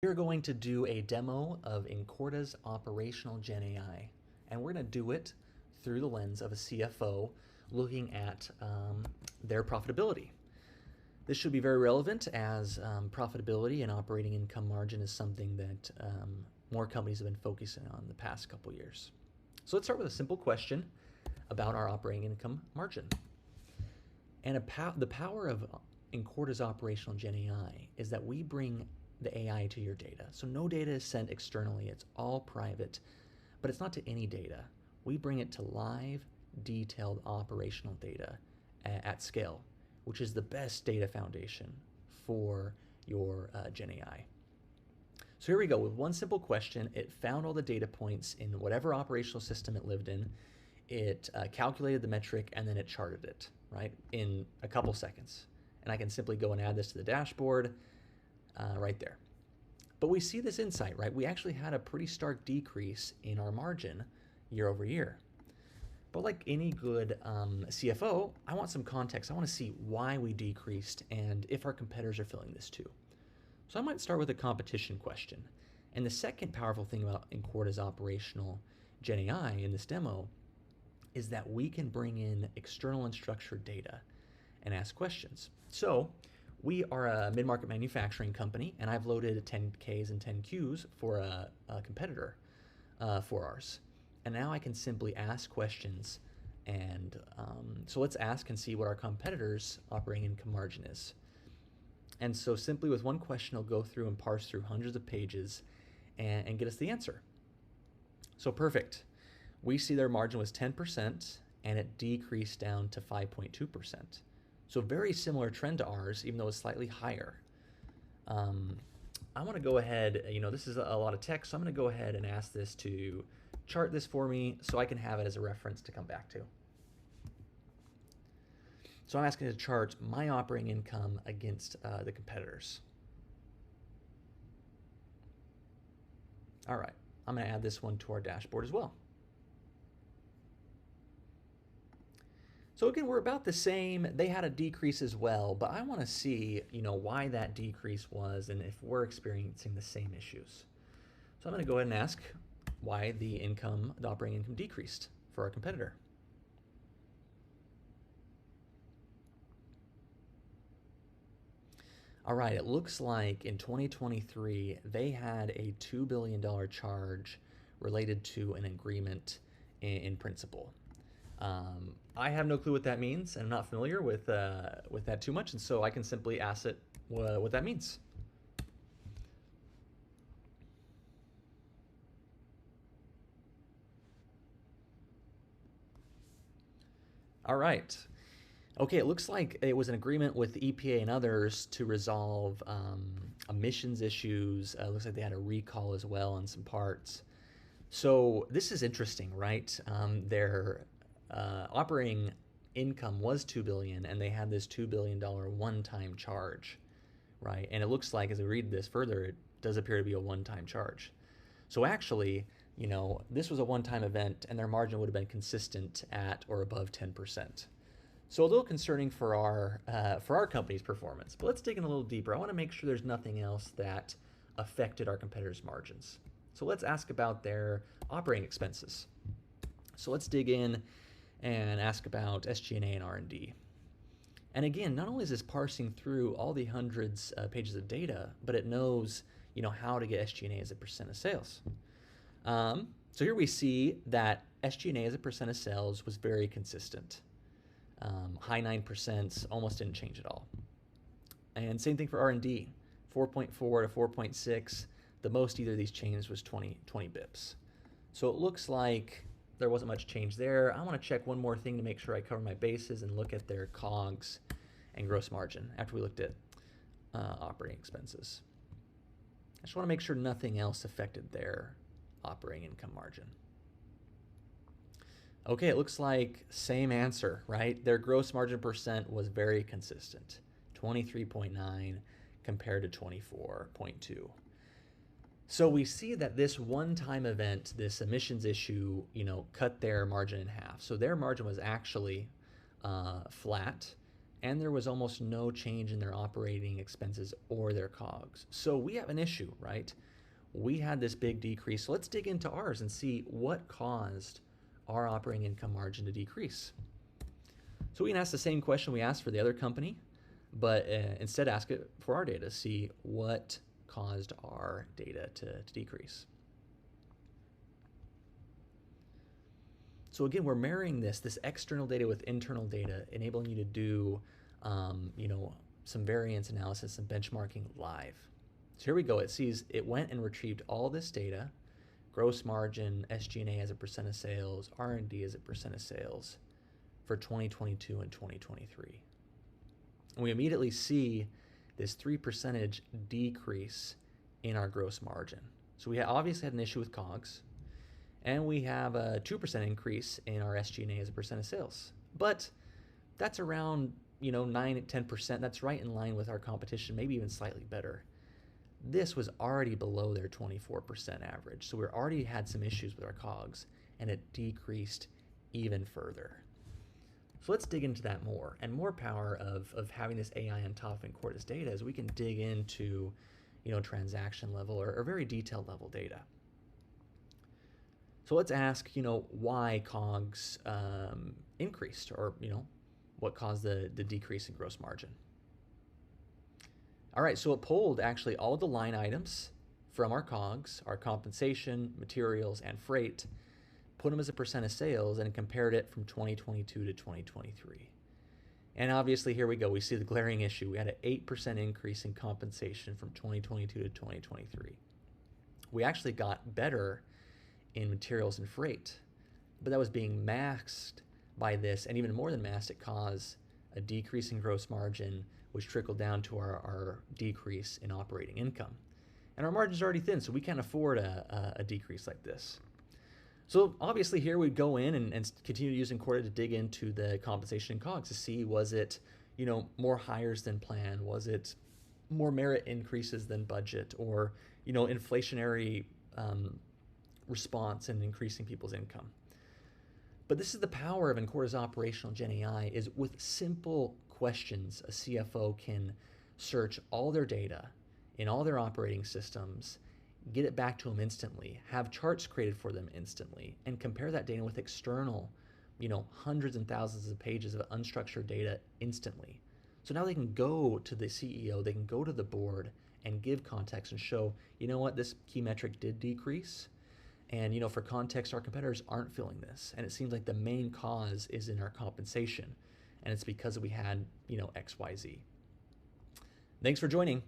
We're going to do a demo of Incorta's operational Gen AI, and we're going to do it through the lens of a CFO looking at their profitability. This should be very relevant as profitability and operating income margin is something that more companies have been focusing on the past couple years. So let's start with a simple question about our operating income margin. And the power of Incorta's operational Gen AI is that we bring the AI to your data. So no data is sent externally, it's all private, but it's not to any data. We bring it to live, detailed operational data at scale, which is the best data foundation for your Gen AI. So here we go. With one simple question, it found all the data points in whatever operational system it lived in, it calculated the metric, and then it charted it, right, in a couple seconds. And I can simply go and add this to the dashboard right there. But we see this insight, right? We actually had a pretty stark decrease in our margin year over year. But like any good CFO, I want some context. I want to see why we decreased and if our competitors are feeling this too. So I might start with a competition question. And the second powerful thing about Incorta's operational Gen AI in this demo is that we can bring in external unstructured data and ask questions. So we are a mid-market manufacturing company, and I've loaded 10Ks and 10Qs for a competitor for ours. And now I can simply ask questions, and so let's ask and see what our competitor's operating income margin is. And so simply with one question, I'll go through and parse through hundreds of pages and get us the answer. So perfect. We see their margin was 10%, and it decreased down to 5.2%. So very similar trend to ours, even though it's slightly higher. I want to go ahead, this is a lot of text, so I'm going to go ahead and ask this to chart this for me so I can have it as a reference to come back to. So I'm asking it to chart my operating income against the competitors. All right, I'm going to add this one to our dashboard as well. So again, we're about the same. They had a decrease as well, but I want to see, why that decrease was and if we're experiencing the same issues. So I'm going to go ahead and ask why the operating income decreased for our competitor. All right, it looks like in 2023, they had a $2 billion charge related to an agreement in principle. I have no clue what that means, and I'm not familiar with that too much, and so I can simply ask it what that means. All right. Okay, it looks like it was an agreement with the EPA and others to resolve emissions issues. It looks like they had a recall as well on some parts. So this is interesting, right? Their operating income was $2 billion, and they had this $2 billion one-time charge, right? And it looks like, as we read this further, it does appear to be a one-time charge. So actually, this was a one-time event, and their margin would have been consistent at or above 10%. So a little concerning for our company's performance. But let's dig in a little deeper. I want to make sure there's nothing else that affected our competitors' margins. So let's ask about their operating expenses. So let's dig in and ask about SG&A and R&D. And again, not only is this parsing through all the hundreds of pages of data, but it knows, how to get SG&A as a percent of sales. So here we see that SG&A as a percent of sales was very consistent. High 9%, almost didn't change at all. And same thing for R&D, 4.4 to 4.6. The most either of these changes was 20 bips. So it looks like there wasn't much change there. I want to check one more thing to make sure I cover my bases and look at their COGS and gross margin after we looked at operating expenses. I just want to make sure nothing else affected their operating income margin. Okay, it looks like same answer, right? Their gross margin percent was very consistent, 23.9 compared to 24.2. So we see that this one-time event, this emissions issue, cut their margin in half. So their margin was actually flat and there was almost no change in their operating expenses or their COGS. So we have an issue, right? We had this big decrease. So let's dig into ours and see what caused our operating income margin to decrease. So we can ask the same question we asked for the other company, but instead ask it for our data, see what caused our data to decrease. So again, we're marrying this external data with internal data, enabling you to do some variance analysis and benchmarking live. So here we go. It went and retrieved all this data, gross margin, SG&A as a percent of sales, R&D as a percent of sales for 2022 and 2023. And we immediately see this 3% decrease in our gross margin. So we obviously had an issue with COGS, and we have a 2% increase in our SG&A as a percent of sales. But that's around 9 to 10%. That's right in line with our competition, maybe even slightly better. This was already below their 24% average. So we already had some issues with our COGS, and it decreased even further. So let's dig into that more. And more power of having this AI on top of Incorta's data is we can dig into transaction level or very detailed level data. So let's ask, why COGS increased, or what caused the decrease in gross margin. All right, so it pulled actually all the line items from our COGS, our compensation, materials, and freight, put them as a percent of sales, and compared it from 2022 to 2023. And obviously, here we go. We see the glaring issue. We had an 8% increase in compensation from 2022 to 2023. We actually got better in materials and freight, but that was being masked by this, and even more than masked, it caused a decrease in gross margin, which trickled down to our decrease in operating income. And our margin's already thin, so we can't afford a decrease like this. So obviously here we go in and continue using Incorta to dig into the compensation and COGS to see, was it more hires than planned? Was it more merit increases than budget, or inflationary response and increasing people's income? But this is the power of Incorta's operational Gen AI, is with simple questions, a CFO can search all their data in all their operating systems, get it back to them instantly, have charts created for them instantly, and compare that data with external, hundreds and thousands of pages of unstructured data instantly. So now they can go to the CEO, they can go to the board and give context and show, what, this key metric did decrease. And for context, our competitors aren't feeling this. And it seems like the main cause is in our compensation. And it's because we had, XYZ. Thanks for joining.